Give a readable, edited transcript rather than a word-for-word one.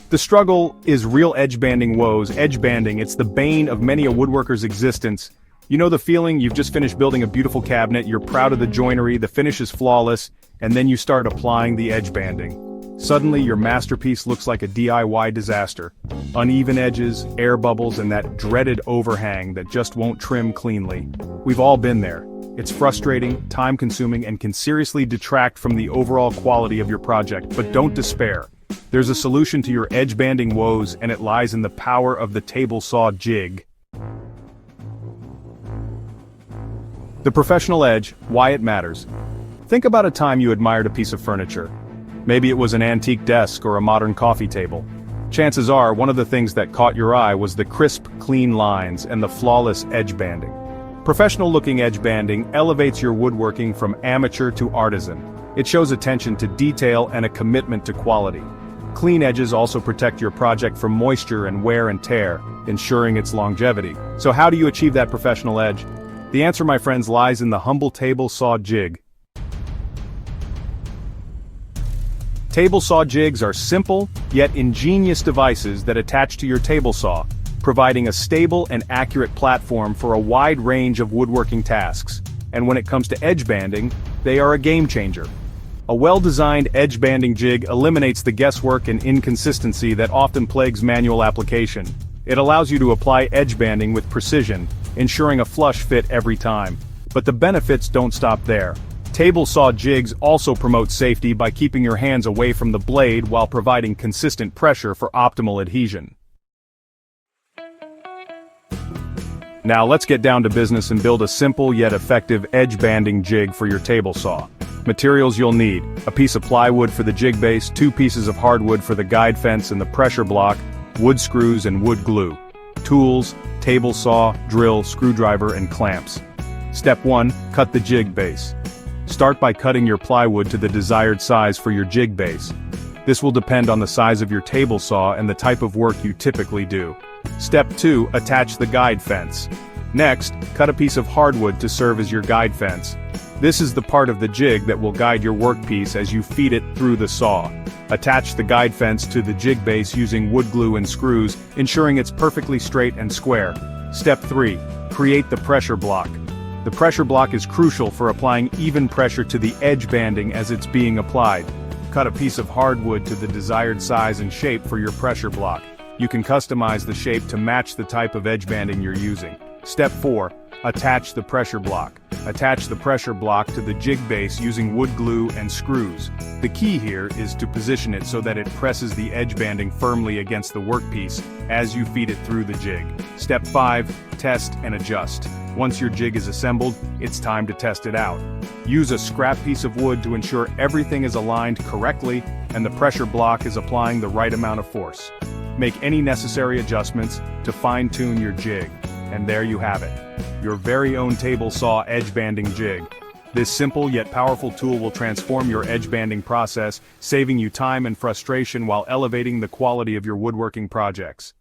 The struggle is real edge banding woes. Edge banding, it's the bane of many a woodworker's existence. You know the feeling, you've just finished building a beautiful cabinet, you're proud of the joinery, the finish is flawless, and then you start applying the edge banding. Suddenly your masterpiece looks like a DIY disaster. Uneven edges, air bubbles, and that dreaded overhang that just won't trim cleanly. We've all been there. It's frustrating, time-consuming, and can seriously detract from the overall quality of your project, but don't despair. There's a solution to your edge banding woes, and it lies in the power of the table saw jig. The professional edge, why it matters. Think about a time you admired a piece of furniture. Maybe it was an antique desk or a modern coffee table. Chances are, one of the things that caught your eye was the crisp, clean lines and the flawless edge banding. Professional-looking edge banding elevates your woodworking from amateur to artisan. It shows attention to detail and a commitment to quality. Clean edges also protect your project from moisture and wear and tear, ensuring its longevity. So how do you achieve that professional edge? The answer, my friends, lies in the humble table saw jig. Table saw jigs are simple, yet ingenious devices that attach to your table saw, providing a stable and accurate platform for a wide range of woodworking tasks. And when it comes to edge banding, they are a game changer. A well-designed edge banding jig eliminates the guesswork and inconsistency that often plagues manual application. It allows you to apply edge banding with precision, ensuring a flush fit every time. But the benefits don't stop there. Table saw jigs also promote safety by keeping your hands away from the blade while providing consistent pressure for optimal adhesion. Now let's get down to business and build a simple yet effective edge banding jig for your table saw. Materials you'll need: a piece of plywood for the jig base, 2 pieces of hardwood for the guide fence and the pressure block, wood screws and wood glue. Tools: table saw, drill, screwdriver, and clamps. Step 1. Cut the jig base. Start by cutting your plywood to the desired size for your jig base. This will depend on the size of your table saw and the type of work you typically do. Step 2. Attach the guide fence. Next, cut a piece of hardwood to serve as your guide fence. This is the part of the jig that will guide your workpiece as you feed it through the saw. Attach the guide fence to the jig base using wood glue and screws, ensuring it's perfectly straight and square. Step 3. Create the pressure block. The pressure block is crucial for applying even pressure to the edge banding as it's being applied. Cut a piece of hardwood to the desired size and shape for your pressure block. You can customize the shape to match the type of edge banding you're using. Step 4. Attach the pressure block. Attach the pressure block to the jig base using wood glue and screws. The key here is to position it so that it presses the edge banding firmly against the workpiece as you feed it through the jig. Step 5. Test and adjust. Once your jig is assembled, it's time to test it out. Use a scrap piece of wood to ensure everything is aligned correctly and the pressure block is applying the right amount of force. Make any necessary adjustments to fine-tune your jig. And there you have it, your very own table saw edge banding jig. This simple yet powerful tool will transform your edge banding process, saving you time and frustration while elevating the quality of your woodworking projects.